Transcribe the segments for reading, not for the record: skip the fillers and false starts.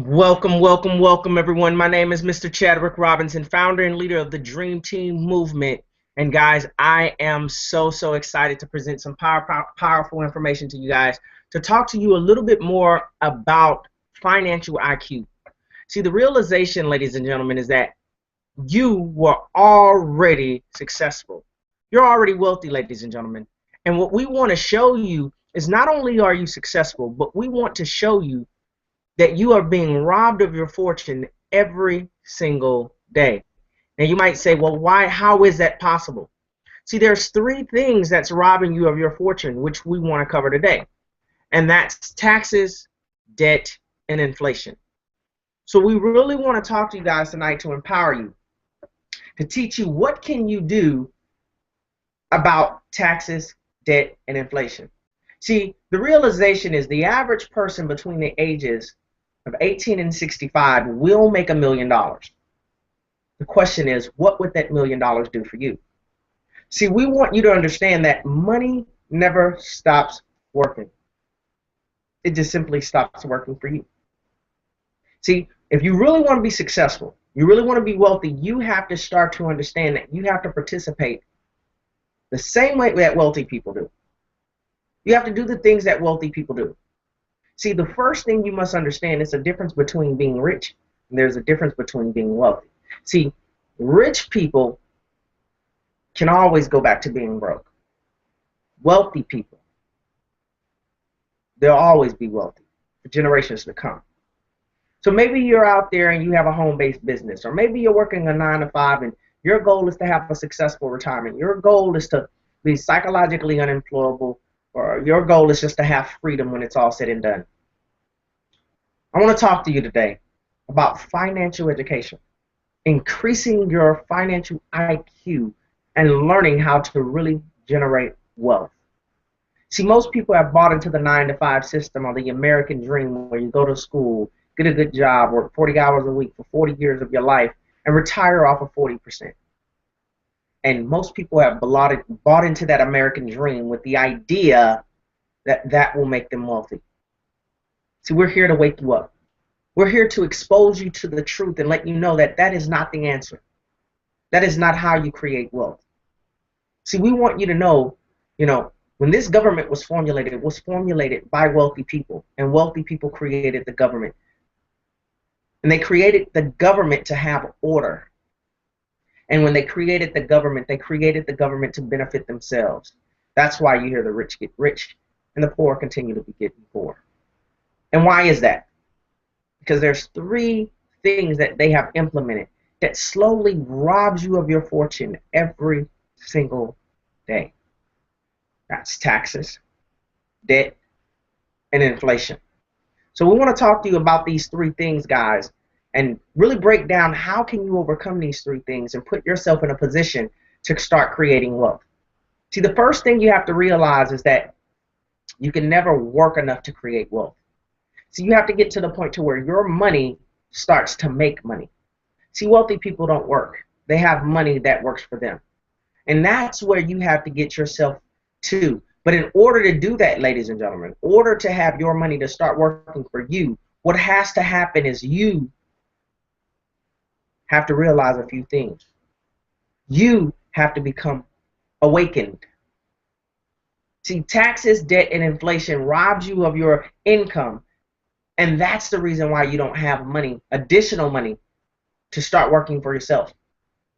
Welcome, welcome, welcome, everyone. My name is Mr. Chadwick Robinson, founder and leader of the Dream Team Movement. And guys, I am so excited to present some powerful information to you guys to talk to you a little bit more about financial IQ. See, the realization, ladies and gentlemen, is that you were already successful. You're already wealthy, ladies and gentlemen. And what we want to show you is not only are you successful, but we want to show you that you are being robbed of your fortune every single day. Now you might say, well, why? How is that possible? See, there's three things that's robbing you of your fortune, which we want to cover today. And that's taxes, debt, and inflation. So we really want to talk to you guys tonight to empower you, to teach you what can you do about taxes, debt, and inflation. See, the realization is the average person between the ages of 18 and 65 will make $1 million. The question is, what would that $1 million do for you? See, we want you to understand that money never stops working. It just simply stops working for you. See, if you really want to be successful, you really want to be wealthy, you have to start to understand that you have to participate the same way that wealthy people do. You have to do the things that wealthy people do. See, the first thing you must understand is the difference between being rich and there's a difference between being wealthy. See, rich people can always go back to being broke. Wealthy people, they'll always be wealthy for generations to come. So maybe you're out there and you have a home-based business, or maybe you're working a 9 to 5 and your goal is to have a successful retirement. Your goal is to be psychologically unemployable, or your goal is just to have freedom when it's all said and done. I want to talk to you today about financial education, increasing your financial IQ, and learning how to really generate wealth. See, most people have bought into the 9 to 5 system or the American dream where you go to school, get a good job, work 40 hours a week for 40 years of your life, and retire off of 40%. And most people have bought into that American dream with the idea that that will make them wealthy. See, we're here to wake you up. We're here to expose you to the truth and let you know that that is not the answer. That is not how you create wealth. See, we want you to know, when this government was formulated, it was formulated by wealthy people, and wealthy people created the government. And they created the government to have order. And when they created the government to benefit themselves. That's why you hear the rich get rich and the poor continue to be getting poor. And why is that? Because there's three things that they have implemented that slowly robs you of your fortune every single day. That's taxes, debt, and inflation. So we want to talk to you about these three things, guys, and really break down how can you overcome these three things and put yourself in a position to start creating wealth. See, the first thing you have to realize is that you can never work enough to create wealth. So you have to get to the point to where your money starts to make money. See, wealthy people don't work. They have money that works for them. And that's where you have to get yourself to. But in order to do that, ladies and gentlemen, in order to have your money to start working for you, what has to happen is you have to realize a few things. You have to become awakened. See, taxes, debt, and inflation robs you of your income. And that's the reason why you don't have money, additional money, to start working for yourself,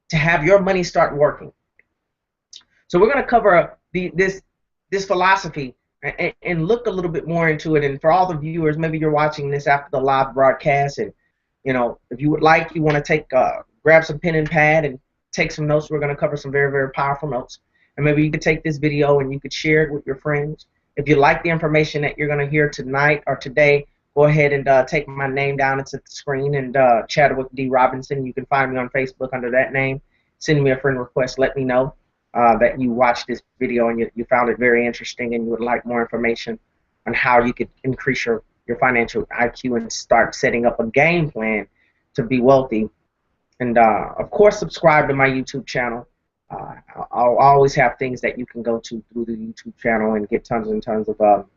to have your money start working. So we're going to cover this philosophy and look a little bit more into it. And for all the viewers, maybe you're watching this after the live broadcast, and if you would like, you want to take grab some pen and pad and take some notes. We're going to cover some very powerful notes. And maybe you could take this video and you could share it with your friends. If you like the information that you're going to hear tonight or today, go ahead and take my name down. It's at the screen, and Chadwick D. Robinson. You can find me on Facebook under that name. Send me a friend request. Let me know that you watched this video and you found it very interesting and you would like more information on how you could increase your financial IQ and start setting up a game plan to be wealthy. And of course, subscribe to my YouTube channel. I'll always have things that you can go to through the YouTube channel and get tons of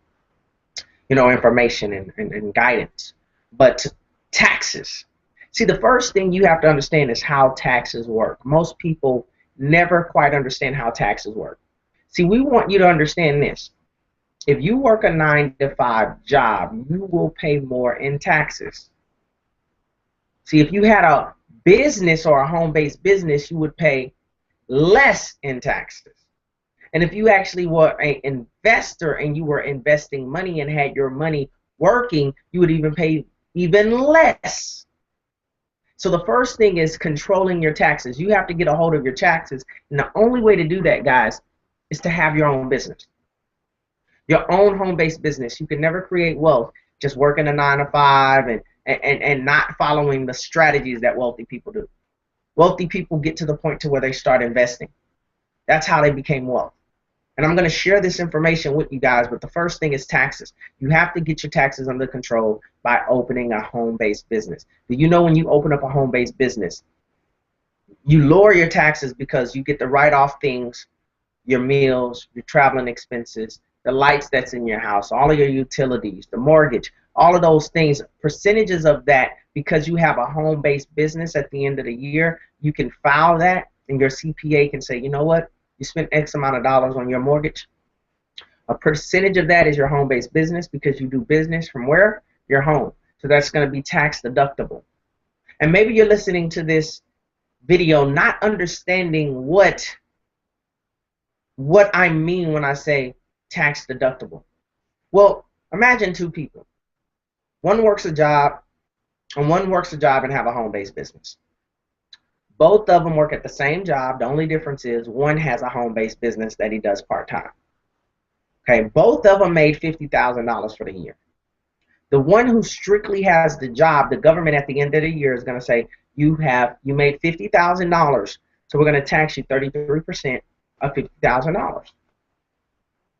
information and guidance. But Taxes. See, the first thing you have to understand is how taxes work. Most people never quite understand how taxes work. See, we want you to understand this. If you work a 9 to 5 job, you will pay more in taxes. See, if you had a business or a home-based business, you would pay less in taxes. And if you actually were an investor and you were investing money and had your money working, you would even pay even less. So the first thing is controlling your taxes. You have to get a hold of your taxes. And the only way to do that, guys, is to have your own business. Your own home-based business. You can never create wealth just working a 9 to 5 and not following the strategies that wealthy people do. Wealthy people get to the point to where they start investing. That's how they became wealth. And I'm going to share this information with you guys, but the first thing is taxes. You have to get your taxes under control by opening a home-based business. Do you know when you open up a home-based business, you lower your taxes because you get to write off things, your meals, your traveling expenses, the lights that's in your house, all of your utilities, the mortgage, all of those things, percentages of that, because you have a home-based business at the end of the year, you can file that and your CPA can say, you know what? You spent X amount of dollars on your mortgage. A percentage of that is your home-based business because you do business from where? Your home. So that's going to be tax deductible. And maybe you're listening to this video not understanding what I mean when I say tax deductible. Well, imagine two people. One works a job and have a home-based business. Both of them work at the same job. The only difference is one has a home-based business that he does part-time. Okay, both of them made $50,000 for the year. The one who strictly has the job, the government at the end of the year is going to say, you made $50,000, so we're going to tax you 33% of $50,000.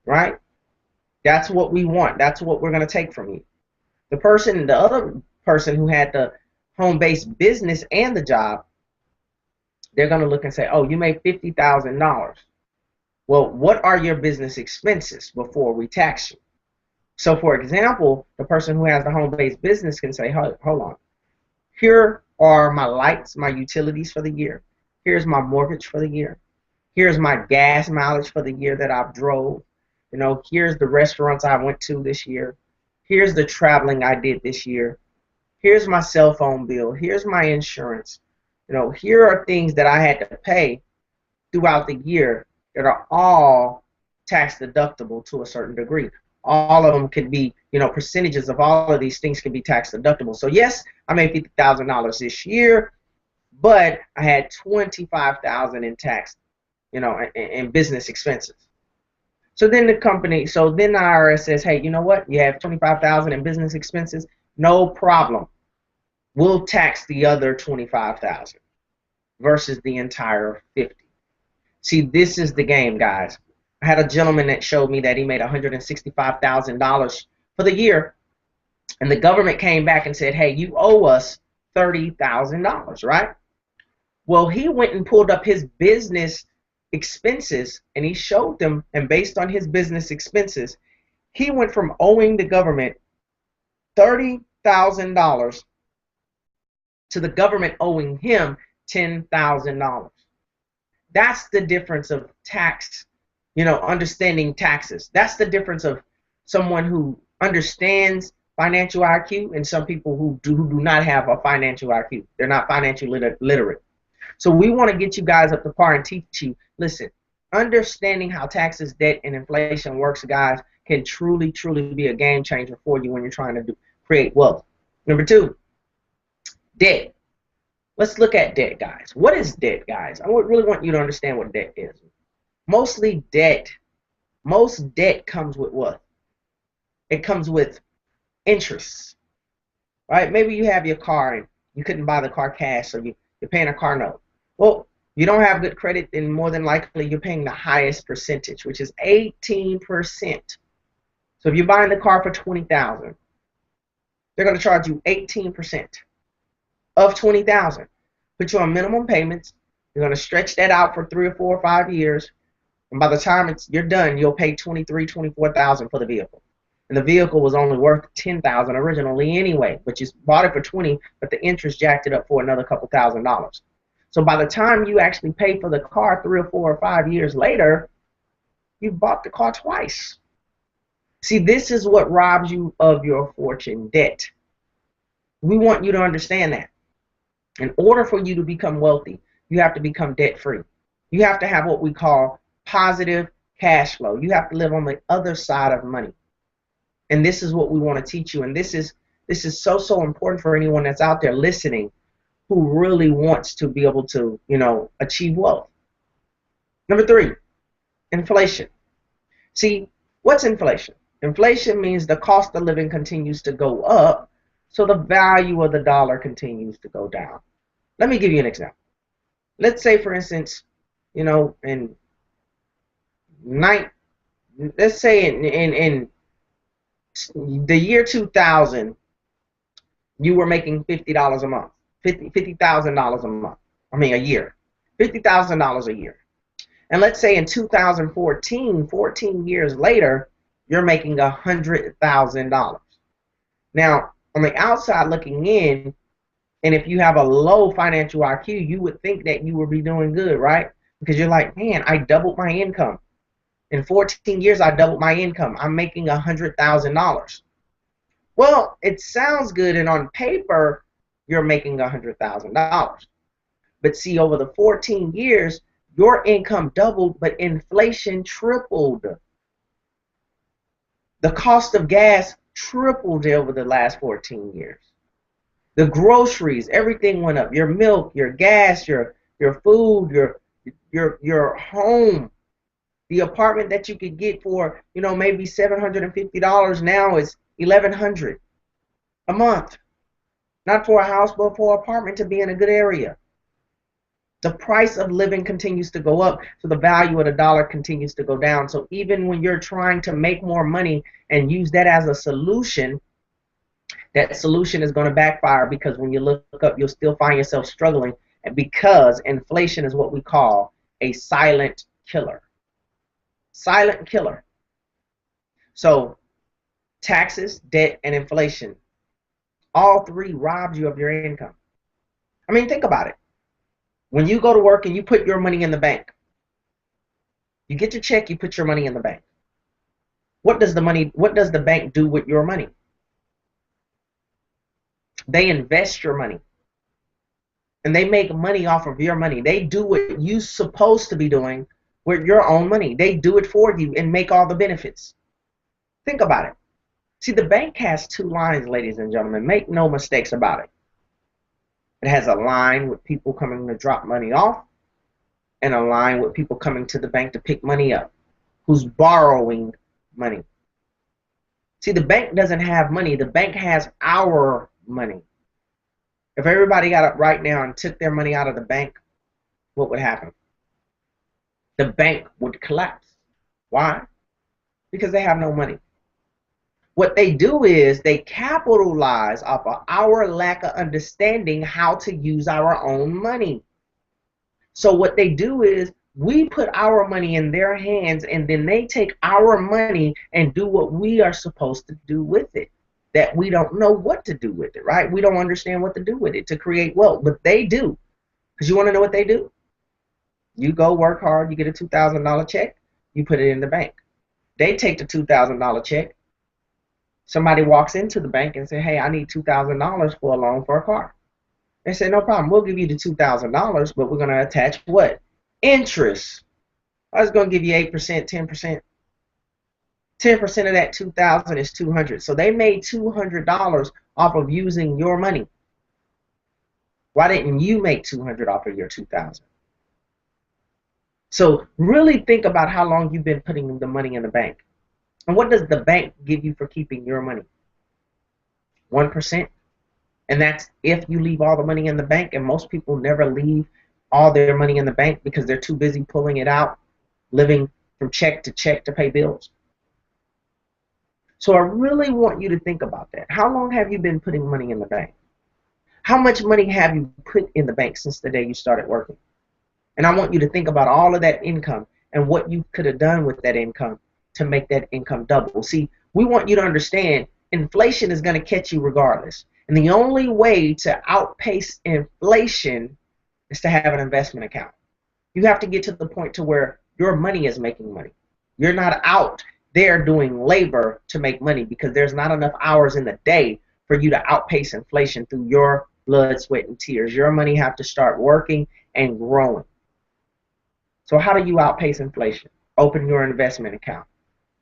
Right? That's what we want. That's what we're going to take from you. The other person who had the home-based business and the job, they're going to look and say, oh, you made $50,000. Well, what are your business expenses before we tax you? So, for example, the person who has the home-based business can say, hold on. Here are my lights, my utilities for the year. Here's my mortgage for the year. Here's my gas mileage for the year that I've drove. You know, here's the restaurants I went to this year. Here's the traveling I did this year. Here's my cell phone bill. Here's my insurance. You know, here are things that I had to pay throughout the year that are all tax deductible to a certain degree. All of them could be, you know, percentages of all of these things can be tax deductible. So yes, I made $50,000 this year, but I had $25,000 in tax, you know, in business expenses. So then the IRS says, hey, you know what? You have $25,000 in business expenses. No problem. We'll tax the other $25,000 versus the entire $50,000. See, this is the game, guys. I had a gentleman that showed me that he made $165,000 for the year, and the government came back and said, hey, you owe us $30,000, right? Well, he went and pulled up his business expenses, and he showed them, and based on his business expenses, he went from owing the government $30,000 to the government owing him $10,000. That's the difference of tax, you know, understanding taxes. That's the difference of someone who understands financial IQ and some people who do not have a financial IQ. They're not financially literate. So we want to get you guys up to par and teach you, listen, understanding how taxes, debt, and inflation works, guys, can truly, truly be a game changer for you when you're trying to create wealth. Number two, debt. Let's look at debt, guys. What is debt, guys? I really want you to understand what debt is. Most debt comes with what? It comes with interest, right? Maybe you have your car and you couldn't buy the car cash, so you're paying a car note. Well, you don't have good credit, and more than likely you're paying the highest percentage, which is 18%. So if you're buying the car for $20,000, they're going to charge you 18% of $20,000. Put you on minimum payments. You're going to stretch that out for 3 or 4 or 5 years, and by the time you're done, you'll pay $23,000, $24,000 for the vehicle. And the vehicle was only worth 10,000 originally anyway, but you bought it for 20, but the interest jacked it up for another couple $1,000s. So by the time you actually pay for the car 3 or 4 or 5 years later, you bought the car twice. See, this is what robs you of your fortune debt. We want you to understand that. In order for you to become wealthy, you have to become debt free. You have to have what we call positive cash flow. You have to live on the other side of money. And this is what we want to teach you. And this is so important for anyone that's out there listening who really wants to be able to, achieve wealth. Number 3, inflation. See, what's inflation? Inflation means the cost of living continues to go up, so the value of the dollar continues to go down. Let me give you an example. Let's say, for instance, in the year 2000, you were making $50 a month, $50,000 a month. A year, $50,000 a year. And let's say in 2014, 14 years later, you're making $100,000. Now, on the outside looking in, and if you have a low financial IQ, you would think that you would be doing good, right? Because you're like, man, I doubled my income. In 14 years, I doubled my income. I'm making $100,000. Well, it sounds good, and on paper, you're making $100,000. But see, over the 14 years, your income doubled, but inflation tripled. The cost of gas tripled over the last 14 years. The groceries, everything went up. Your milk, your gas, your food, your home. The apartment that you could get for, maybe $750 now is $1,100 a month. Not for a house, but for an apartment to be in a good area. The price of living continues to go up, so the value of the dollar continues to go down. So even when you're trying to make more money and use that as a solution, that solution is going to backfire, because when you look up, you'll still find yourself struggling, and because inflation is what we call a silent killer. Silent killer. So taxes, debt, and inflation, all three rob you of your income. Think about it. When you go to work and you put your money in the bank, you get your check, you put your money in the bank. What does the bank do with your money? They invest your money. And they make money off of your money. They do what you're supposed to be doing with your own money. They do it for you and make all the benefits. Think about it. See, the bank has 2 lines, ladies and gentlemen. Make no mistakes about it. It has a line with people coming to drop money off, and a line with people coming to the bank to pick money up, who's borrowing money. See, the bank doesn't have money. The bank has our money. If everybody got up right now and took their money out of the bank, what would happen? The bank would collapse. Why? Because they have no money. What they do is they capitalize off of our lack of understanding how to use our own money. So what they do is we put our money in their hands, and then they take our money and do what we are supposed to do with it, that we don't know what to do with it, right? We don't understand what to do with it to create wealth, but they do. Because you want to know what they do? You go work hard, you get a $2,000 check, you put it in the bank. They take the $2,000 check. Somebody walks into the bank and say, hey, I need $2,000 for a loan for a car. They say, no problem, we'll give you the $2,000, but we're going to attach what? Interest. I was going to give you 8%, 10%. 10% of that $2,000 is $200. So they made $200 off of using your money. Why didn't you make $200 off of your $2,000? So really think about how long you've been putting the money in the bank. And what does the bank give you for keeping your money? 1%. And that's if you leave all the money in the bank, and most people never leave all their money in the bank because they're too busy pulling it out, living from check to pay bills. So I really want you to think about that. How long have you been putting money in the bank? How much money have you put in the bank since the day you started working? And I want you to think about all of that income and what you could have done with that income to make that income double. See, We want you to understand inflation is going to catch you regardless. And the only way to outpace inflation is to have an investment account. You have to get to the point to where your money is making money. You're not out there doing labor to make money, because there's not enough hours in the day for you to outpace inflation through your blood, sweat, and tears. Your money have to start working and growing. So how do you outpace inflation? Open your investment account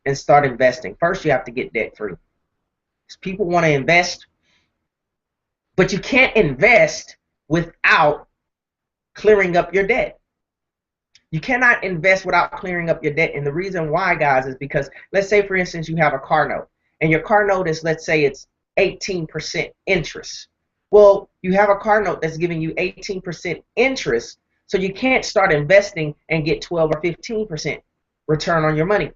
and start investing. First, you have to get debt free. People want to invest, but you can't invest without clearing up your debt. You cannot invest without clearing up your debt. And the reason why, guys, is because, let's say, for instance, you have a car note, and your car note is, let's say it's 18% interest. Well, you have a car note that's giving you 18% interest, so you can't start investing and get 12 or 15% return on your money.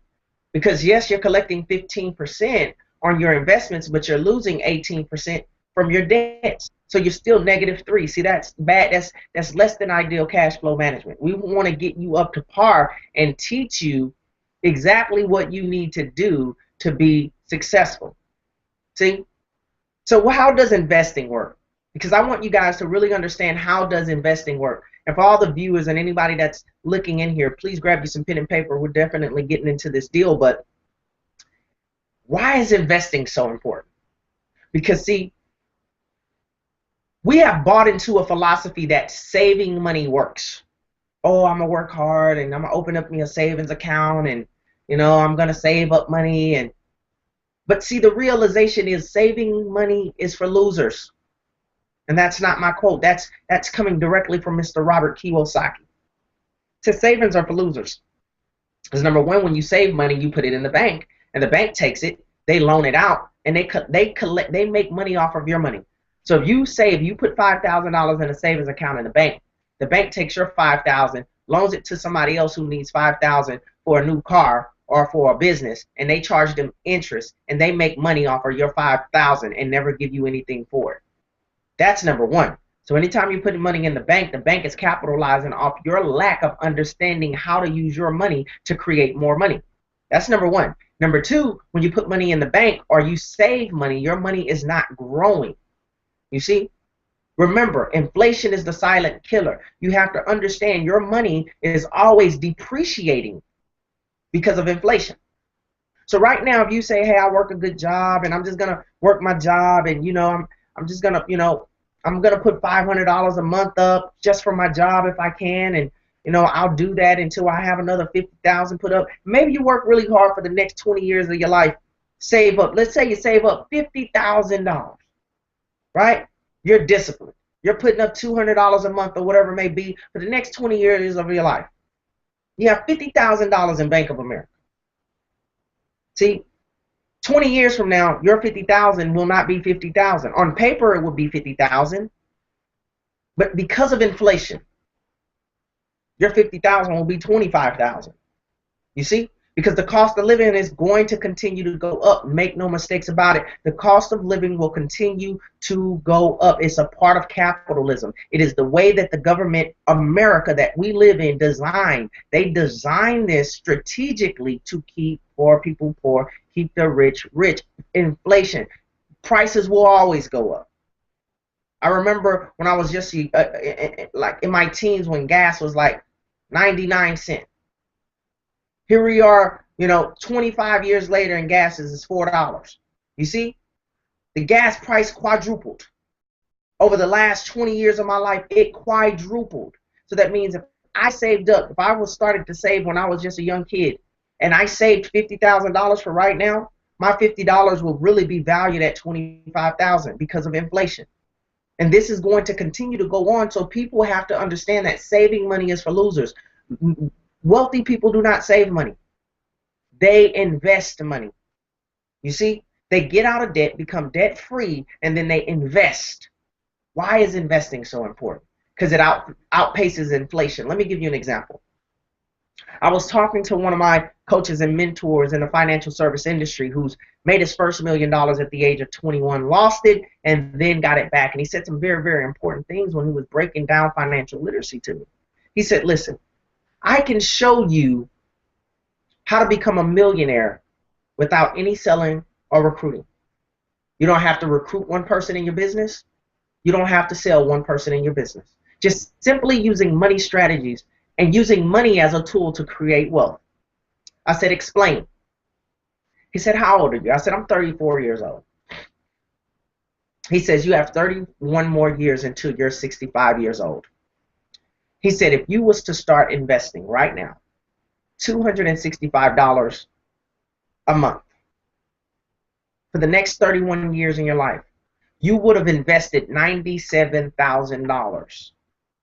Because, yes, you're collecting 15% on your investments, but you're losing 18% from your debts. So you're still -3. See, that's bad. That's less than ideal cash flow management. We want to get you up to par and teach you exactly what you need to do to be successful. See? So how does investing work? Because I want you guys to really understand, how does investing work. And for all the viewers and anybody that's looking in here, please grab you some pen and paper. We're definitely getting into this deal. But why is investing so important? Because, see, we have bought into a philosophy that saving money works. Oh, I'm going to work hard, and I'm going to open up me a savings account, and, I'm going to save up money. But see, the realization is saving money is for losers. And that's not my quote. That's coming directly from Mr. Robert Kiyosaki. It says savings are for losers. Because number one, when you save money, you put it in the bank, and the bank takes it, they loan it out, and they make money off of your money. So if you put $5,000 in a savings account in the bank takes your $5,000, loans it to somebody else who needs $5,000 for a new car or for a business, and they charge them interest, and they make money off of your $5,000 and never give you anything for it. That's number one. So anytime you put money in the bank is capitalizing off your lack of understanding how to use your money to create more money. That's number one. Number two, when you put money in the bank or you save money, your money is not growing. You see? Remember, inflation is the silent killer. You have to understand your money is always depreciating because of inflation. So right now, if you say, hey, I work a good job and I'm just going to work my job, and, I'm just going to, I'm going to put $500 a month up just for my job if I can, and, I'll do that until I have another $50,000 put up. Maybe you work really hard for the next 20 years of your life. Save up. Let's say you save up $50,000, right? You're disciplined. You're putting up $200 a month or whatever it may be for the next 20 years of your life. You have $50,000 in Bank of America. See, 20 years from now, your $50,000 will not be $50,000. On paper, it would be $50,000, but because of inflation, your $50,000 will be $25,000. You see? Because the cost of living is going to continue to go up. Make no mistakes about it. The cost of living will continue to go up. It's a part of capitalism. It is the way that the government, America, that we live in, designed. They designed this strategically to keep poor people poor, keep the rich rich. Inflation. Prices will always go up. I remember when I was just like in my teens, when gas was like 99 cents. Here we are, 25 years later, and gas is $4. You see? The gas price quadrupled. Over the last 20 years of my life, it quadrupled. So that means if I saved up, if I was started to save when I was just a young kid, and I saved $50,000 for right now, my $50 will really be valued at $25,000 because of inflation. And this is going to continue to go on. So people have to understand that saving money is for losers. Wealthy people do not save money. They invest money. You see? They get out of debt, become debt free, and then they invest. Why is investing so important? Because it outpaces inflation. Let me give you an example. I was talking to one of my coaches and mentors in the financial service industry who's made his first $1 million at the age of 21, lost it, and then got it back. And he said some very, very important things when he was breaking down financial literacy to me. He said, listen, I can show you how to become a millionaire without any selling or recruiting. You don't have to recruit one person in your business. You don't have to sell one person in your business. Just simply using money strategies and using money as a tool to create wealth. I said, explain. He said, how old are you? I said, I'm 34 years old. He says, you have 31 more years until you're 65 years old. He said, if you was to start investing right now, $265 a month for the next 31 years in your life, you would have invested $97,000.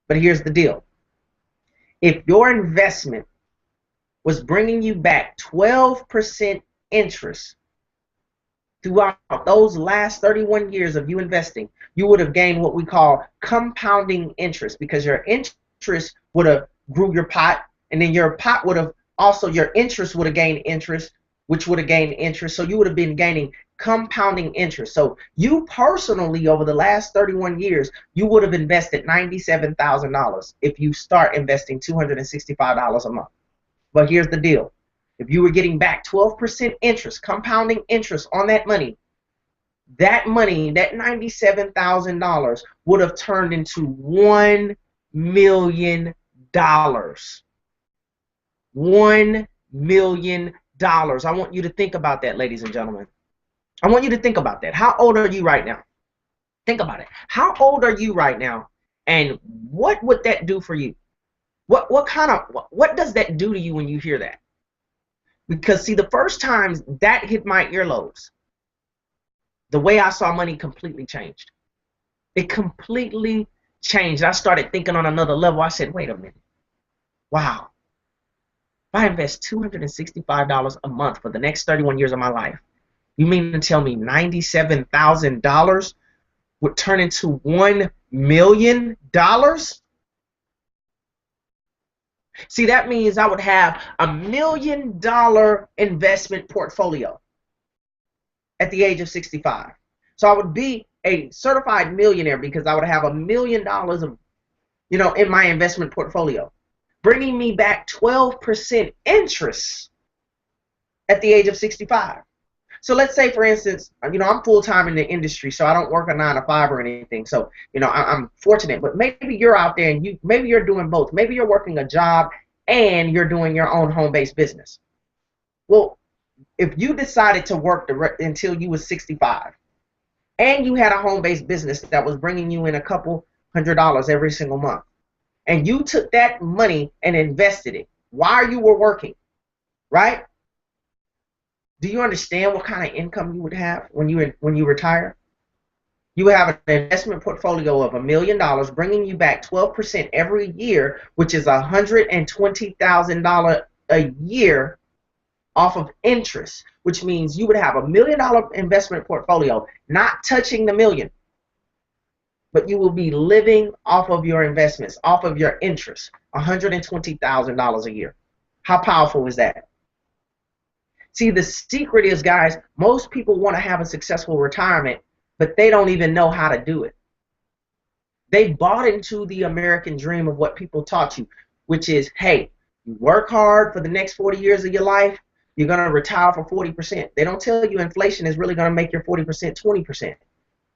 But here's the deal. If your investment was bringing you back 12% interest throughout those last 31 years of you investing, you would have gained what we call compounding interest, because your interest would have grew your pot, and then your pot would have also, your interest would have gained interest, which would have gained interest. So you would have been gaining compounding interest. So you personally, over the last 31 years, you would have invested $97,000 if you start investing $265 a month. But here's the deal. If you were getting back 12% interest, compounding interest on that money, that $97,000 would have turned into $1 million. $1 million. I want you to think about that, ladies and gentlemen. I want you to think about that. How old are you right now? Think about it. How old are you right now? And what would that do for you? What does that do to you when you hear that? Because see, the first times that hit my earlobes, the way I saw money completely changed. It completely changed. I started thinking on another level. I said, wait a minute. Wow. If I invest $265 a month for the next 31 years of my life, you mean to tell me $97,000 would turn into $1 million? See, that means I would have $1 million investment portfolio at the age of 65. So I would be a certified millionaire because I would have $1 million of, in my investment portfolio, bringing me back 12% interest at the age of 65. So let's say, for instance, I'm full-time in the industry, so I don't work a 9 to 5 or anything. So, I'm fortunate, but maybe you're out there and maybe you're doing both. Maybe you're working a job and you're doing your own home-based business. Well, if you decided to work until you was 65 and you had a home-based business that was bringing you in a couple $100 every single month, and you took that money and invested it while you were working, right? Do you understand what kind of income you would have when you retire? You would have an investment portfolio of $1 million, bringing you back 12% every year, which is $120,000 a year off of interest, which means you would have $1 million investment portfolio, not touching the million, but you will be living off of your investments, off of your interest, $120,000 a year. How powerful is that? See, the secret is, guys, most people want to have a successful retirement, but they don't even know how to do it. They bought into the American dream of what people taught you, which is, hey, you work hard for the next 40 years of your life, you're going to retire for 40%. They don't tell you inflation is really going to make your 40% 20%.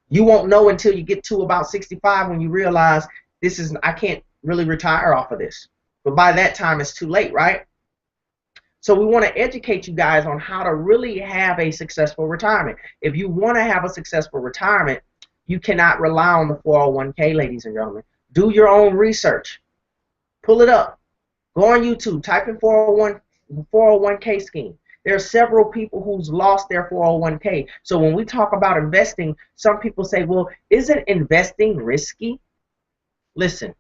You won't know until you get to about 65 when you realize I can't really retire off of this. But by that time, it's too late, right? So we want to educate you guys on how to really have a successful retirement. If you want to have a successful retirement, you cannot rely on the 401k, ladies and gentlemen. Do your own research. Pull it up. Go on YouTube. Type in 401k scheme. There are several people who's lost their 401k. So when we talk about investing, some people say, well, isn't investing risky? Listen,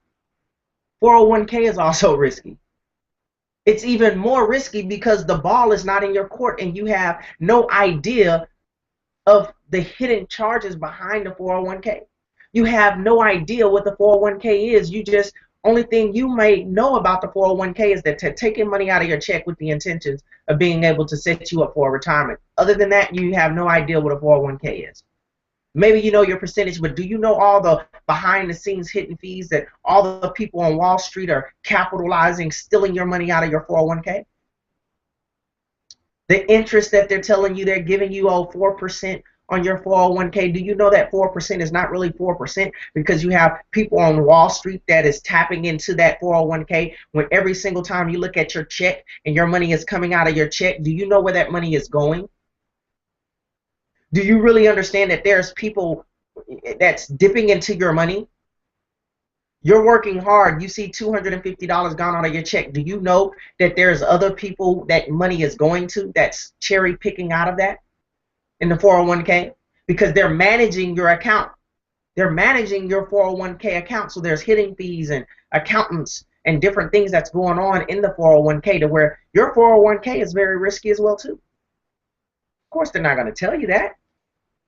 401k is also risky. It's even more risky because the ball is not in your court and you have no idea of the hidden charges behind the 401k. You have no idea what the 401k is. Only thing you may know about the 401k is that they're taking money out of your check with the intentions of being able to set you up for a retirement. Other than that, you have no idea what a 401k is. Maybe you know your percentage, but do you know all the behind-the-scenes hidden fees that all the people on Wall Street are capitalizing, stealing your money out of your 401k? The interest that they're telling you they're giving you, all 4% on your 401k. Do you know that 4% is not really 4%, because you have people on Wall Street that is tapping into that 401k when every single time you look at your check and your money is coming out of your check, do you know where that money is going? Do you really understand that there's people that's dipping into your money? You're working hard. You see $250 gone out of your check. Do you know that there's other people that money is going to that's cherry picking out of that in the 401k? Because they're managing your account. They're managing your 401k account. So there's hidden fees and accountants and different things that's going on in the 401k, to where your 401k is very risky as well too. Of course, they're not going to tell you that.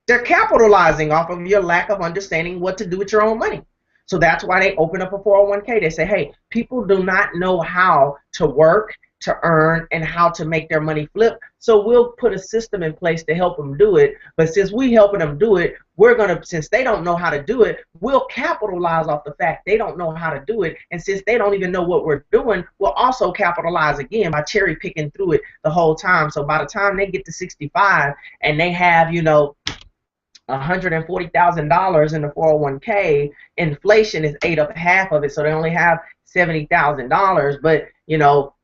They're capitalizing off of your lack of understanding what to do with your own money. So that's why they open up a 401k. They say, hey, people do not know how to work, to earn, and how to make their money flip. So we'll put a system in place to help them do it. But since we helping them do it, since they don't know how to do it, we'll capitalize off the fact they don't know how to do it. And since they don't even know what we're doing, we'll also capitalize again by cherry picking through it the whole time. So by the time they get to 65 and they have, $140,000 in the 401k, inflation is ate up half of it, so they only have $70,000. But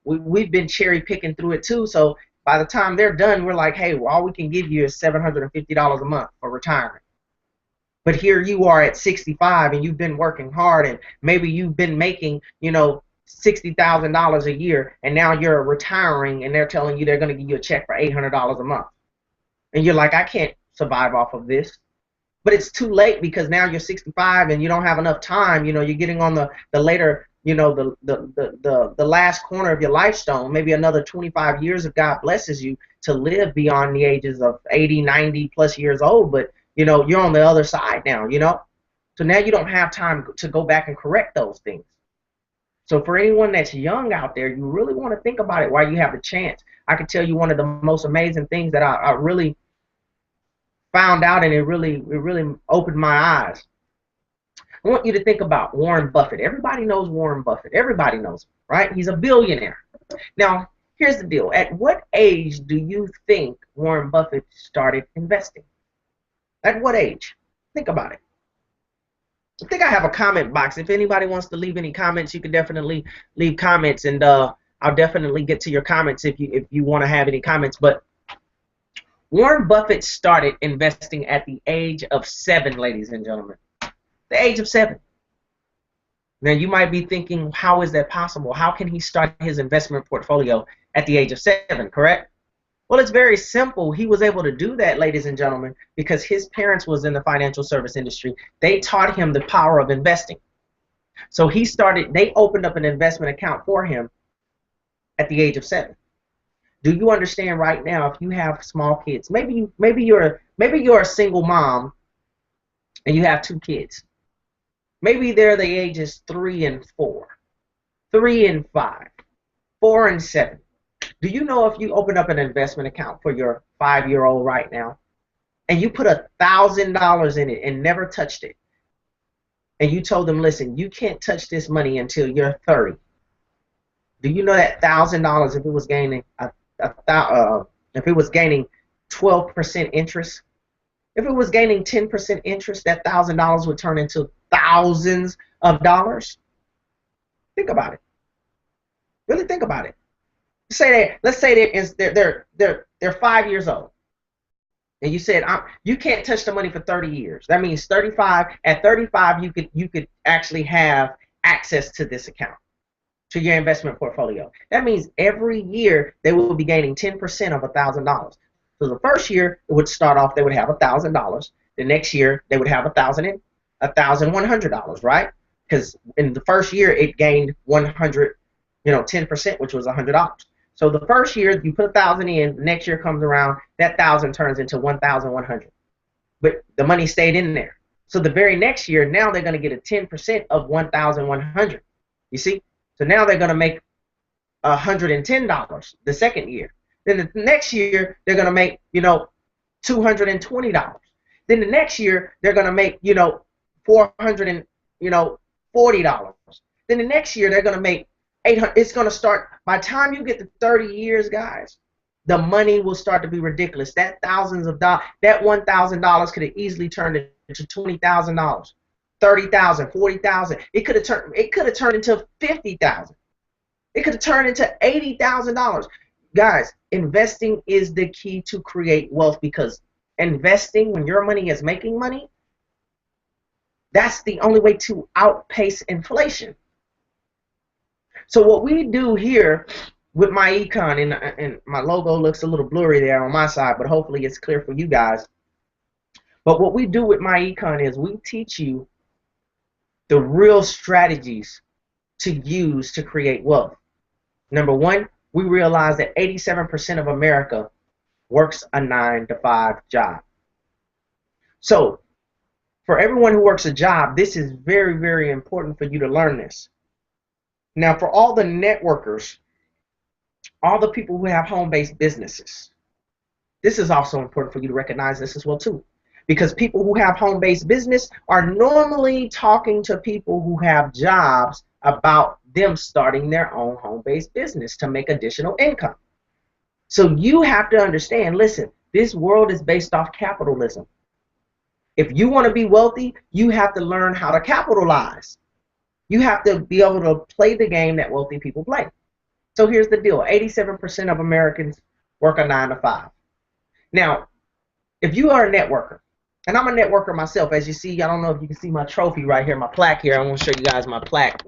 we've been cherry picking through it too. So by the time they're done, we're like, hey, well, all we can give you is $750 a month for retirement. But here you are at 65 and you've been working hard, and maybe you've been making $60,000 a year, and now you're retiring and they're telling you they're going to give you a check for $800 a month, and you're like, I can't survive off of this. But it's too late, because now you're 65 and you don't have enough time. You're getting on the later, the last corner of your life stone. Maybe another 25 years if God blesses you to live beyond the ages of 80, 90 plus years old. But you're on the other side now. So now you don't have time to go back and correct those things. So for anyone that's young out there, you really want to think about it while you have the chance. I can tell you one of the most amazing things that I really found out, and it really opened my eyes. I want you to think about Warren Buffett. Everybody knows Warren Buffett. Everybody knows him, right? He's a billionaire. Now, here's the deal. At what age do you think Warren Buffett started investing? At what age? Think about it. I think I have a comment box. If anybody wants to leave any comments, you can definitely leave comments, and I'll definitely get to your comments if you want to have any comments. But Warren Buffett started investing at the age of 7, ladies and gentlemen. The age of 7. Now you might be thinking, how is that possible? How can he start his investment portfolio at the age of 7, correct? Well, it's very simple. He was able to do that, ladies and gentlemen, because his parents was in the financial service industry. They taught him the power of investing. So they opened up an investment account for him at the age of 7. Do you understand right now, if you have small kids, maybe you're a single mom and you have 2 kids. Maybe they're the ages 3 and 4, 3 and 5, 4 and 7. Do you know if you open up an investment account for your 5-year-old right now and you put $1,000 in it and never touched it, and you told them, listen, you can't touch this money until you're 30. Do you know that $1,000, if it was gaining if it was gaining 12% interest, if it was gaining 10% interest, that $1,000 would turn into thousands of dollars? Think about it. Really think about it. Let's say they're 5 years old, and you said you can't touch the money for 30 years. That means 35. At 35, you could actually have access to this account, to your investment portfolio. That means every year they will be gaining 10% of $1,000. So the first year it would start off, they would have $1,000. The next year they would have $1,100, right? Because in the first year it gained 10%, which was $100. So the first year you put 1,000 in, the next year comes around, that 1,000 turns into 1,100. But the money stayed in there. So the very next year, now they're going to get a 10% of 1,100. You see? So now they're going to make $110 the second year. Then the next year they're going to make $220. Then the next year they're going to make $440. Then the next year they're going to make $800. It's going to start by the time you get to 30 years, guys. the money will start to be ridiculous. That thousands of dollars, that $1,000 could have easily turned into $20,000, 30,000, 40,000. It could have turned into 50,000. It could have turned into $80,000. Guys, investing is the key to create wealth, because investing when your money is making money, that's the only way to outpace inflation. So what we do here with my econ, and my logo looks a little blurry there on my side, but hopefully it's clear for you guys. But what we do with my econ is we teach you the real strategies to use to create wealth. Number one, we realize that 87% of America works a 9-to-5 job. So for everyone who works a job, this is very, very important for you to learn this. Now, for all the networkers, all the people who have home-based businesses, this is also important for you to recognize this as well too. Because people who have home-based business are normally talking to people who have jobs about them starting their own home-based business to make additional income. So you have to understand, listen, this world is based off capitalism. If you want to be wealthy, you have to learn how to capitalize. You have to be able to play the game that wealthy people play. So here's the deal. 87% of Americans work a 9-to-5. Now, if you are a networker, and I'm a networker myself, as you see, I don't know if you can see my trophy right here, my plaque here. I want to show you guys my plaque.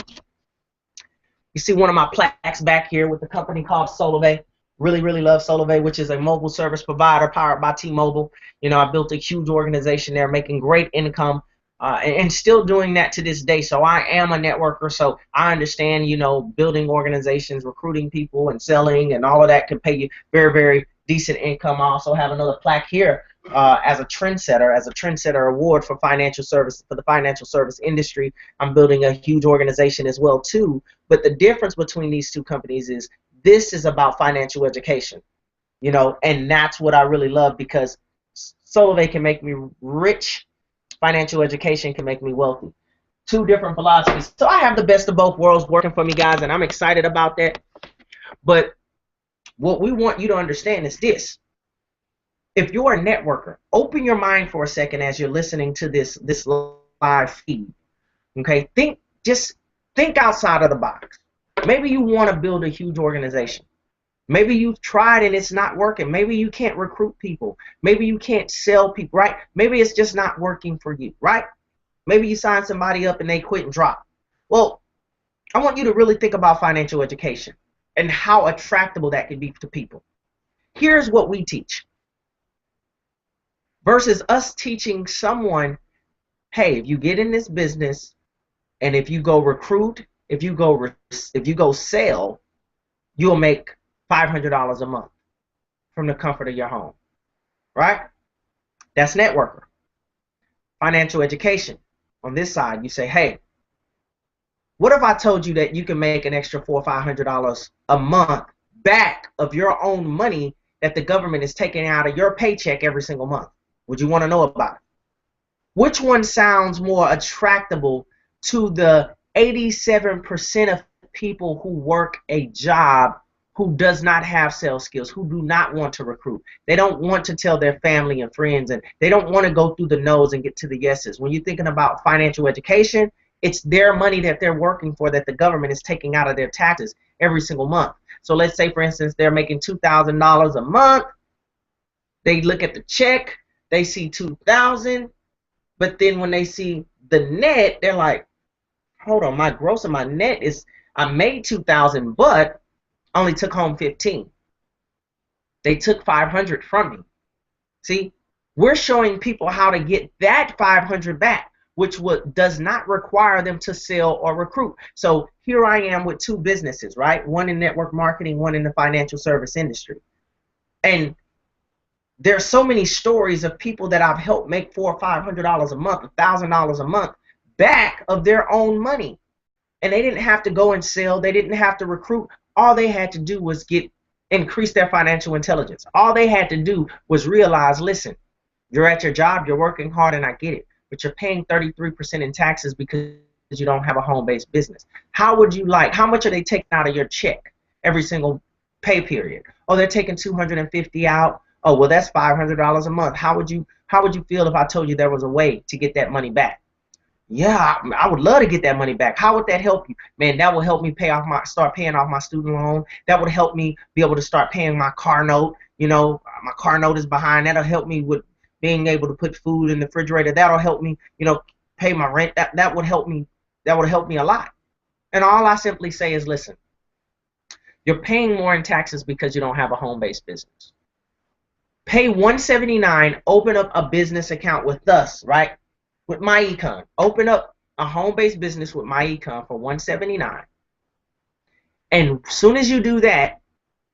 You see one of my plaques back here with the company called Solivay. Really, really love Solivay, which is a mobile service provider powered by T-Mobile. You know, I built a huge organization there, making great income, and still doing that to this day. So I am a networker, so I understand, you know, building organizations, recruiting people, and selling, and all of that can pay you very, very decent income. I also have another plaque here as a trendsetter award for financial service, for the financial service industry. I'm building a huge organization as well too. But the difference between these two companies is this is about financial education, you know, and that's what I really love, because Solivay can make me rich, financial education can make me wealthy. Two different philosophies. So I have the best of both worlds working for me, guys, and I'm excited about that. But what we want you to understand is this. If you're a networker, open your mind for a second as you're listening to this live feed. Okay, just think outside of the box. Maybe you want to build a huge organization. Maybe you've tried and it's not working. Maybe you can't recruit people. Maybe you can't sell people, right? Maybe it's just not working for you, right? Maybe you sign somebody up and they quit and drop. Well, I want you to really think about financial education and how attractable that can be to people. Here's what we teach. Versus us teaching someone, hey, if you get in this business and if you go recruit, if you go sell, you'll make $500 a month from the comfort of your home, right? That's networker. Financial education. On this side, you say, hey, what if I told you that you can make an extra $400 or $500 a month back of your own money that the government is taking out of your paycheck every single month? Would you want to know about it? Which one sounds more attractable to the 87% of people who work a job who does not have sales skills, who do not want to recruit? They don't want to tell their family and friends, and they don't want to go through the no's and get to the yeses. When you're thinking about financial education, it's their money that they're working for that the government is taking out of their taxes every single month. So let's say, for instance, they're making $2,000 a month. They look at the check, they see $2,000, but then when they see the net, they're like, hold on, my gross and my net is, I made $2,000, but only took home 15. They took 500 from me. See, we're showing people how to get that 500 back, which does not require them to sell or recruit. So here I am with two businesses, right? One in network marketing, one in the financial service industry. And there's so many stories of people that I've helped make $400 or $500 a month, $1,000 a month back of their own money. And they didn't have to go and sell. They didn't have to recruit. All they had to do was increase their financial intelligence. All they had to do was realize, listen, you're at your job, you're working hard, and I get it, but you're paying 33% in taxes because you don't have a home-based business. How much are they taking out of your check every single pay period. Oh, they're taking 250 out. Oh, well, that's $500 a month. How would you feel if I told you there was a way to get that money back? Yeah, I would love to get that money back. How would that help you? Man, that will help me start paying off my student loan. That would help me be able to start paying my car note. You know, my car note is behind. That'll help me with being able to put food in the refrigerator. That'll help me, you know, pay my rent. That would help me. That would help me a lot. And all I simply say is, listen, you're paying more in taxes because you don't have a home-based business. Pay $179, open up a business account with us, right? With MyEcon. Open up a home-based business with MyEcon for $179. And as soon as you do that,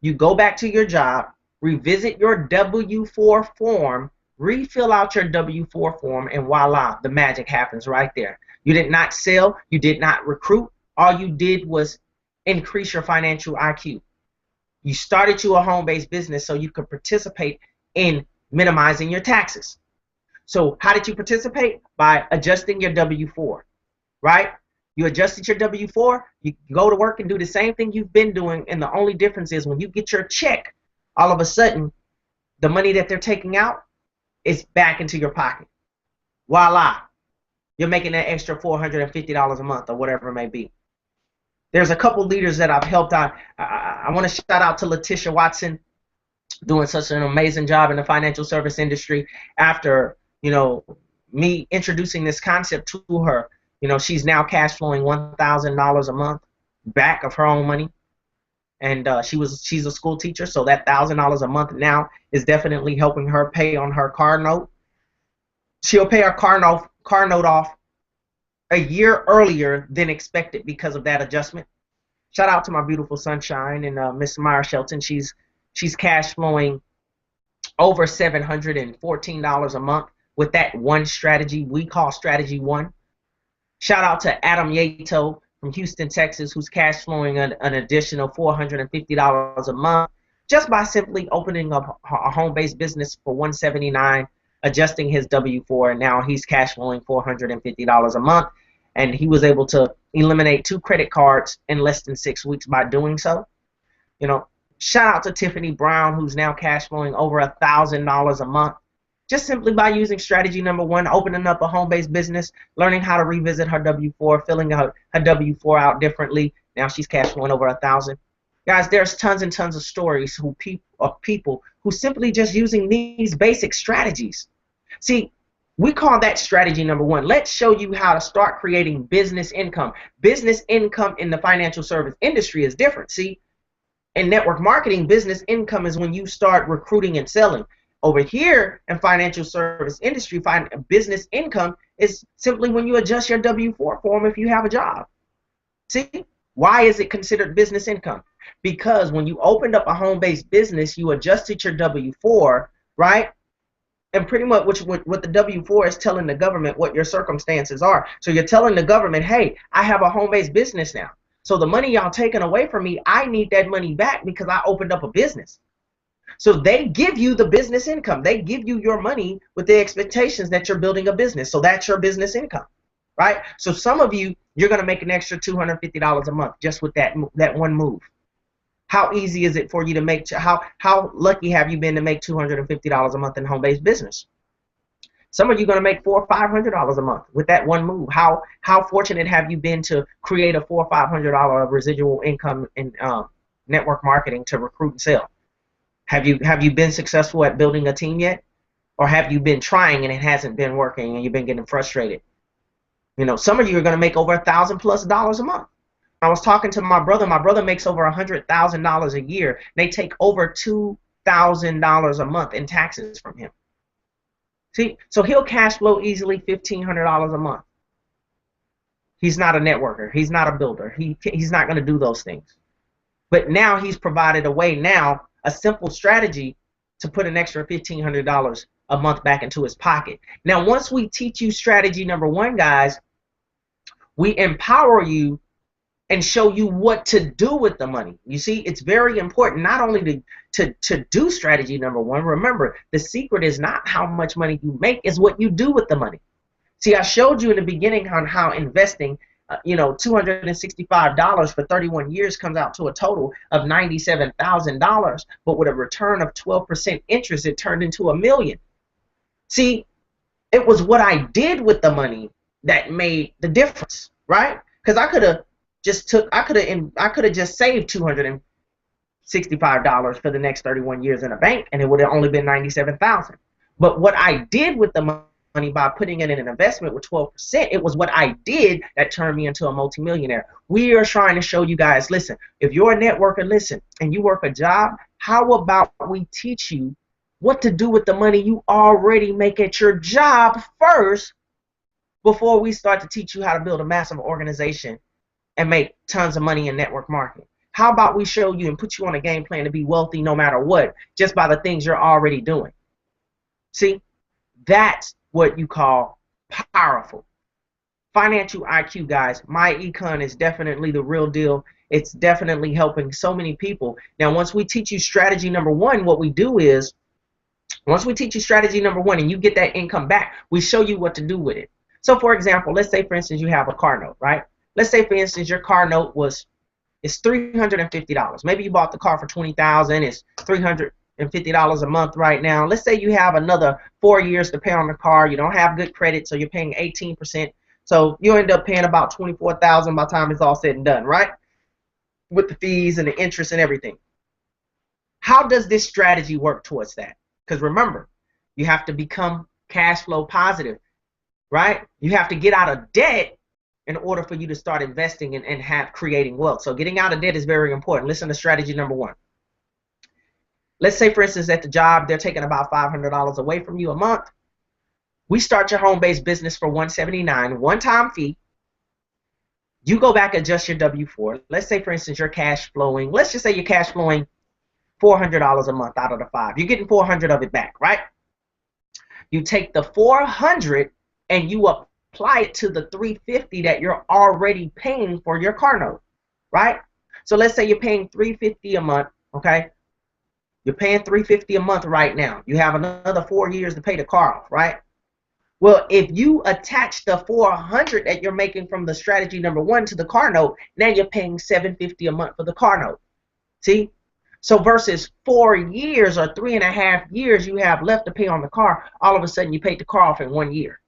you go back to your job, revisit your W-4 form, refill out your W-4 form, and voila, the magic happens right there. You did not sell, you did not recruit, all you did was increase your financial IQ. You started you a home-based business so you could participate in minimizing your taxes. So how did you participate? By adjusting your W-4, right? You adjusted your W-4, you go to work and do the same thing you've been doing, and the only difference is when you get your check, all of a sudden, the money that they're taking out is back into your pocket. Voila. You're making that extra $450 a month or whatever it may be. There's a couple leaders that I've helped out. I want to shout out to Letitia Watson, doing such an amazing job in the financial service industry. After, you know, me introducing this concept to her, you know, she's now cash flowing $1,000 a month back of her own money. And she's a school teacher, so that $1,000 a month now is definitely helping her pay on her car note. She'll pay her car note off a year earlier than expected because of that adjustment. Shout out to my beautiful sunshine and Miss Myra Shelton. She's cash flowing over $714 a month with that one strategy we call Strategy One. Shout out to Adam Yato from Houston, Texas, who's cash flowing an additional $450 a month just by simply opening up a home-based business for $179, adjusting his W-4, and now he's cash flowing $450 a month. And he was able to eliminate 2 credit cards in less than 6 weeks by doing so. You know, shout out to Tiffany Brown, who's now cash flowing over $1,000 a month, just simply by using strategy number 1, opening up a home-based business, learning how to revisit her W-4, filling out her W-4 out differently. Now she's cash flowing over $1,000. Guys, there's tons and tons of stories of people who simply just using these basic strategies. See, we call that strategy number 1. Let's show you how to start creating business income. Business income in the financial service industry is different. See, in network marketing, business income is when you start recruiting and selling. Over here in financial service industry, business income is simply when you adjust your W-4 form if you have a job. See, why is it considered business income? Because when you opened up a home-based business, you adjusted your W-4, right? And pretty much what the W-4 is telling the government what your circumstances are. So you're telling the government, hey, I have a home-based business now. So the money y'all taking away from me, I need that money back because I opened up a business. So they give you the business income. They give you your money with the expectations that you're building a business. So that's your business income, right? So some of you, you're going to make an extra $250 a month just with that one move. How easy is it for you to make, how lucky have you been to make $250 a month in home-based business? Some of you are going to make $400 or $500 a month with that one move. How fortunate have you been to create a $400 or $500 residual income in network marketing to recruit and sell? Have you been successful at building a team yet? Or have you been trying and it hasn't been working and you've been getting frustrated? You know, some of you are going to make over $1,000+ a month. I was talking to my brother. My brother makes over $100,000 a year. They take over $2,000 a month in taxes from him. See, so he'll cash flow easily $1,500 a month. He's not a networker. He's not a builder. He's not going to do those things. But now he's provided a way now, a simple strategy to put an extra $1,500 a month back into his pocket. Now, once we teach you strategy number 1, guys, we empower you and show you what to do with the money. You see, it's very important not only to do strategy number 1. Remember, the secret is not how much money you make, is what you do with the money. See, I showed you in the beginning on how investing $265 for 31 years comes out to a total of $97,000, but with a return of 12% interest, it turned into $1 million. See, it was what I did with the money that made the difference, right? Because I could have just saved $265 for the next 31 years in a bank, and it would have only been 97,000. But what I did with the money by putting it in an investment with 12%, it was what I did that turned me into a multimillionaire. We are trying to show you guys, listen, if you're a networker, listen, and you work a job, how about we teach you what to do with the money you already make at your job first before we start to teach you how to build a massive organization and make tons of money in network marketing. How about we show you and put you on a game plan to be wealthy no matter what, just by the things you're already doing? See, that's what you call powerful. Financial IQ, guys. My econ is definitely the real deal. It's definitely helping so many people. Now, once we teach you strategy number one, what we do is, once we teach you strategy number one and you get that income back, we show you what to do with it. So, for example, let's say, for instance, you have a car note, right? Let's say, for instance, your car note it's $350. Maybe you bought the car for $20,000. It's $350 a month right now. Let's say you have another 4 years to pay on the car. You don't have good credit, so you're paying 18%. So you end up paying about $24,000 by the time it's all said and done, right? With the fees and the interest and everything. How does this strategy work towards that? Because remember, you have to become cash flow positive, right? You have to get out of debt in order for you to start investing and creating wealth. So getting out of debt is very important. Listen to strategy number one. Let's say, for instance, at the job, they're taking about $500 away from you a month. We start your home-based business for $179, one-time fee. You go back, adjust your W-4. Let's say, for instance, you're cash flowing. Let's just say you're cash flowing $400 a month out of the $500. You're getting $400 of it back, right? You take the $400 and you apply it to the $350 that you're already paying for your car note, right? So let's say you're paying $350 a month, okay? You're paying $350 a month right now. You have another 4 years to pay the car off, right? Well, if you attach the $400 that you're making from the strategy number one to the car note, now you're paying $750 a month for the car note. See? So versus 4 years or 3.5 years you have left to pay on the car, all of a sudden you paid the car off in 1 year.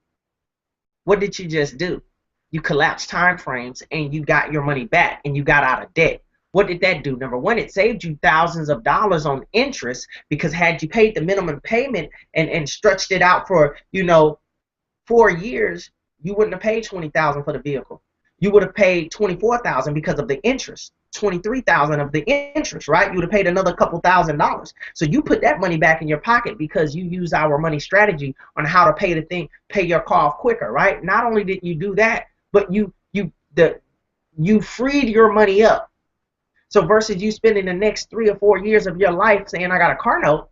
What did you just do? You collapsed time frames and you got your money back and you got out of debt. What did that do? Number one, it saved you thousands of dollars on interest, because had you paid the minimum payment and stretched it out for, 4 years, you wouldn't have paid $20,000 for the vehicle. You would have paid $24,000 because of the interest, $23,000 of the interest, right? You would have paid another couple $1,000s. So you put that money back in your pocket because you use our money strategy on how to pay your car off quicker, right? Not only did you do that, but you freed your money up. So versus you spending the next 3 or 4 years of your life saying, I got a car note,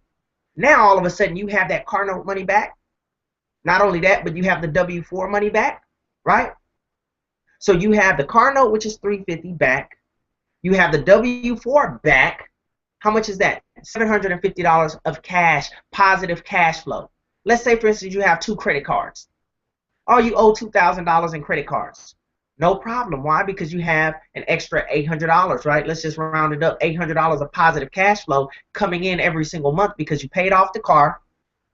now all of a sudden you have that car note money back. Not only that, but you have the W-4 money back, right? So you have the car note, which is $350 back. You have the W-4 back. How much is that? $750 of cash, positive cash flow. Let's say, for instance, you have 2 credit cards. Oh, you owe $2,000 in credit cards. No problem. Why? Because you have an extra $800, right? Let's just round it up. $800 of positive cash flow coming in every single month because you paid off the car,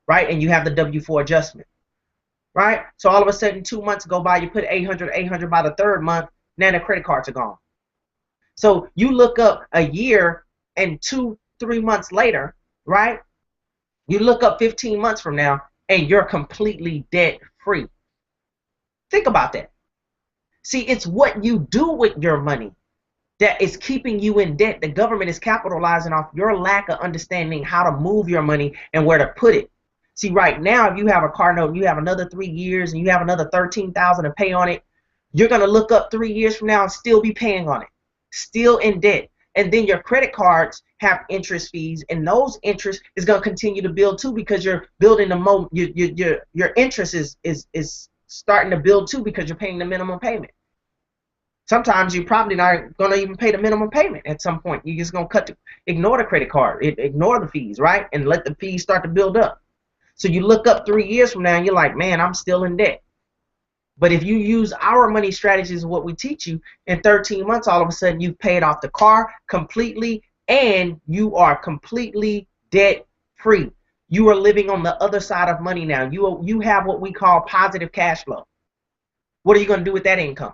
right? And you have the W-4 adjustment, right? So all of a sudden, 2 months go by, you put $800 by the 3rd month, now the credit cards are gone. So you look up a year and 2-3 months later, right? You look up 15 months from now and you're completely debt free. Think about that. See, it's what you do with your money that is keeping you in debt. The government is capitalizing off your lack of understanding how to move your money and where to put it. See, right now, if you have a car note and you have another 3 years and you have another $13,000 to pay on it, you're going to look up 3 years from now and still be paying on it, still in debt. And then your credit cards have interest fees, and those interest is going to continue to build too, because you're building your interest is starting to build too, because you're paying the minimum payment. Sometimes you're probably not going to even pay the minimum payment at some point. You're just going to ignore the credit card, ignore the fees, right? And let the fees start to build up. So you look up 3 years from now and you're like, man, I'm still in debt. But if you use our money strategies, what we teach you, in 13 months, all of a sudden you've paid off the car completely and you are completely debt free. You are living on the other side of money now. You have what we call positive cash flow. What are you going to do with that income?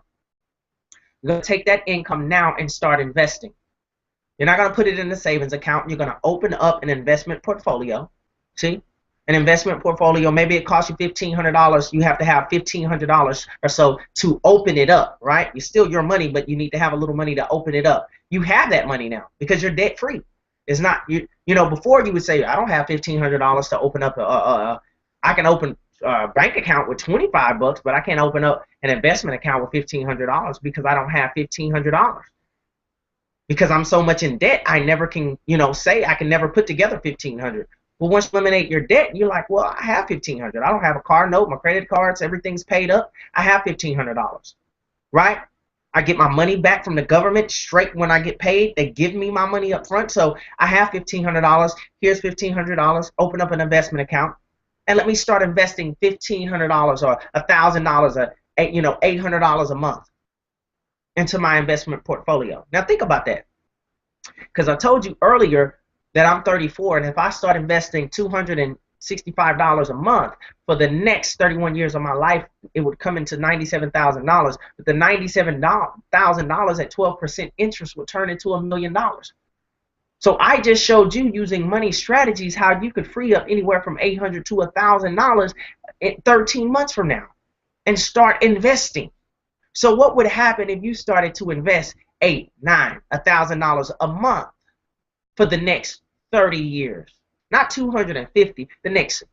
You're going to take that income now and start investing. You're not going to put it in the savings account. You're going to open up an investment portfolio. See? An investment portfolio, maybe it costs you $1,500. You have to have $1,500 or so to open it up, right? It's still your money, but you need to have a little money to open it up. You have that money now because you're debt free. It's not, before you would say, I don't have $1,500 to open up I can open a bank account with $25, but I can't open up an investment account with $1,500 because I don't have $1,500. Because I'm so much in debt, I never can, say I can never put together $1,500. Well, once you eliminate your debt, you're like, well, I have $1,500. I don't have a car note, my credit cards, everything's paid up. I have $1,500, right? I get my money back from the government straight when I get paid. They give me my money up front, so I have $1,500. Here's $1,500. Open up an investment account, and let me start investing $1,500 or $1,000 or $800 a month into my investment portfolio. Now think about that, because I told you earlier that I'm 34, and if I start investing $265 a month for the next 31 years of my life, it would come into $97,000. But the $97,000 at 12% interest would turn into $1 million. So I just showed you using money strategies how you could free up anywhere from $800 to $1,000 in 13 months from now and start investing. So what would happen if you started to invest $8, $9, $1,000 a month for the next 30 years? Not 250, the next,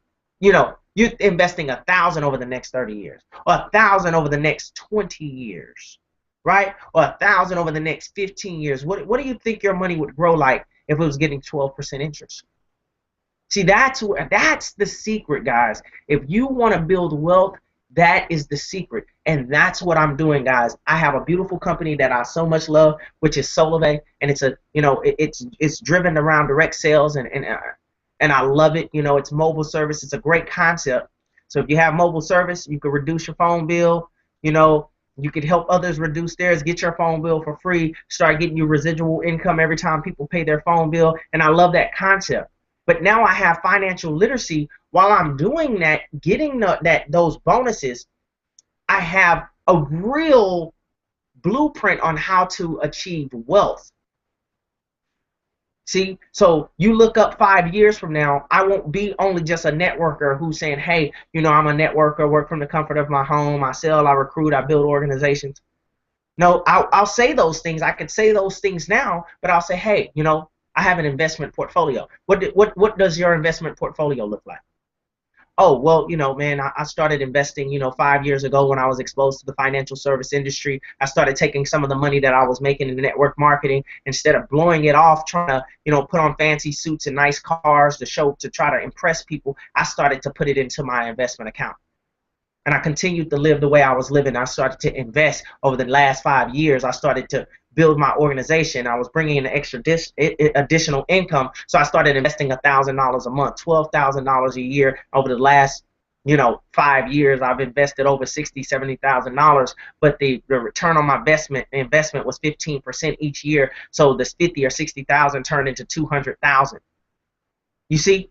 you're investing 1,000 over the next 30 years, or 1,000 over the next 20 years, right? Or 1,000 over the next 15 years. What do you think your money would grow like if it was getting 12% interest? See, that's the secret, guys. If you want to build wealth, that is the secret, and that's what I'm doing, guys. I have a beautiful company that I so much love, which is Solove, and it's driven around direct sales, and I love it. It's mobile service. It's a great concept. So if you have mobile service, you can reduce your phone bill. You could help others reduce theirs, get your phone bill for free, start getting you residual income every time people pay their phone bill, and I love that concept. But now I have financial literacy. While I'm doing that, getting those bonuses, I have a real blueprint on how to achieve wealth. See, so you look up 5 years from now, I won't be only just a networker who's saying, hey, I'm a networker, work from the comfort of my home, I sell, I recruit, I build organizations. No, I'll say those things. I could say those things now, but I'll say, hey, I have an investment portfolio. What does your investment portfolio look like? Oh, well, man, I started investing, 5 years ago when I was exposed to the financial service industry. I started taking some of the money that I was making in network marketing, instead of blowing it off, trying to, put on fancy suits and nice cars to try to impress people. I started to put it into my investment account. And I continued to live the way I was living. I started to invest over the last 5 years. I started to build my organization. I was bringing in extra additional income. So I started investing $1,000 a month, $12,000 a year. Over the last 5 years, I've invested over $60,000, $70,000. But the return on my investment was 15% each year. So this 50 or 60,000 turned into 200,000. You see,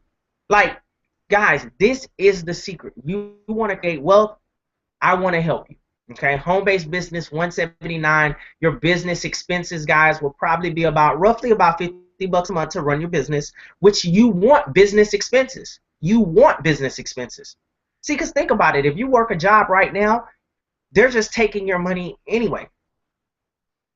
guys, this is the secret. You want to create wealth? I want to help you. Okay, home-based business 179. Your business expenses, guys, will probably be roughly about $50 a month to run your business, which you want business expenses. You want business expenses. See, because think about it. If you work a job right now, they're just taking your money anyway.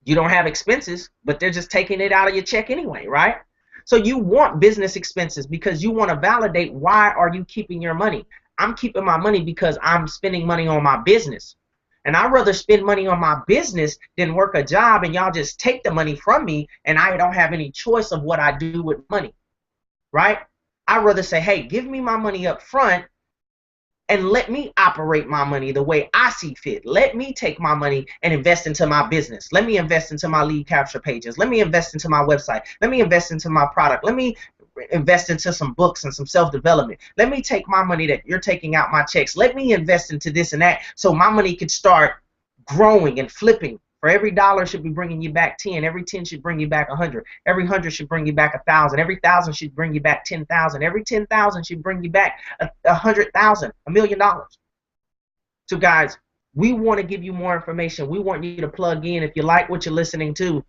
You don't have expenses, but they're just taking it out of your check anyway, right? So you want business expenses because you want to validate, why are you keeping your money? I'm keeping my money because I'm spending money on my business. And I'd rather spend money on my business than work a job and y'all just take the money from me and I don't have any choice of what I do with money, right? I'd rather say, hey, give me my money up front and let me operate my money the way I see fit. Let me take my money and invest into my business. Let me invest into my lead capture pages. Let me invest into my website. Let me invest into my product. Let me invest into some books and some self-development. Let me take my money that you're taking out my checks. Let me invest into this and that so my money could start growing and flipping. For every dollar should be bringing you back 10. Every 10 should bring you back 100. Every 100 should bring you back 1,000. Every 1,000 should bring you back 10,000. Every 10,000 should bring you back 100,000, $1,000,000. So guys, we want to give you more information. We want you to plug in. If you like what you're listening to,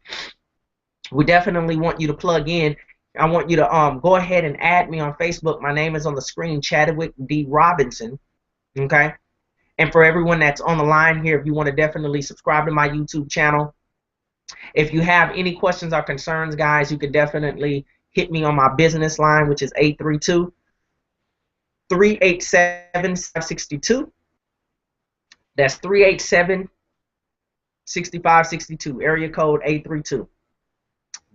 we definitely want you to plug in. I want you to go ahead and add me on Facebook. My name is on the screen, Chadwick D. Robinson. Okay? And for everyone that's on the line here, if you want to definitely subscribe to my YouTube channel. If you have any questions or concerns, guys, you can definitely hit me on my business line, which is 832-387-6562. That's 387-6562, area code 832.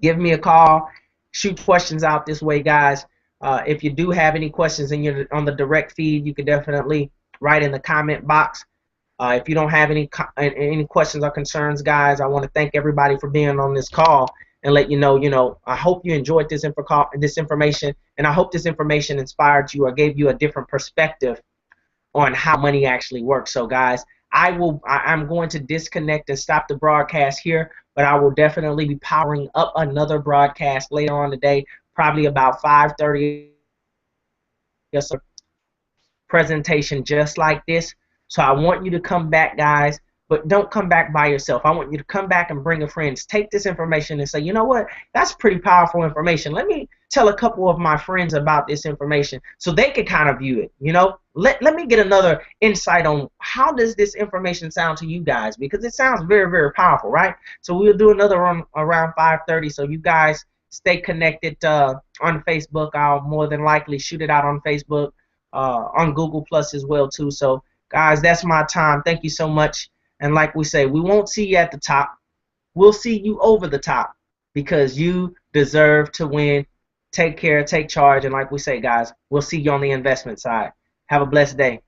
Give me a call. Shoot questions out this way, guys. If you do have any questions and you're on the direct feed, you can definitely write in the comment box. If you don't have any questions or concerns, guys, I want to thank everybody for being on this call and let you know, I hope you enjoyed this information, and I hope this information inspired you or gave you a different perspective on how money actually works. So, guys, I'm going to disconnect and stop the broadcast here, but I will definitely be powering up another broadcast later on today, probably about 5:30. Yes, sir. Presentation just like this. So I want you to come back, guys, but don't come back by yourself. I want you to come back and bring a friend. Take this information and say, you know what, that's pretty powerful information. Let me tell a couple of my friends about this information so they can kind of view it. Let me get another insight on how does this information sound to you guys, because it sounds very, very powerful, right? So we'll do another one around 5:30. So you guys stay connected on Facebook. I'll more than likely shoot it out on Facebook, on Google Plus as well too. So guys, that's my time. Thank you so much. And like we say, we won't see you at the top. We'll see you over the top, because you deserve to win. Take care, take charge, and like we say, guys, we'll see you on the investment side. Have a blessed day.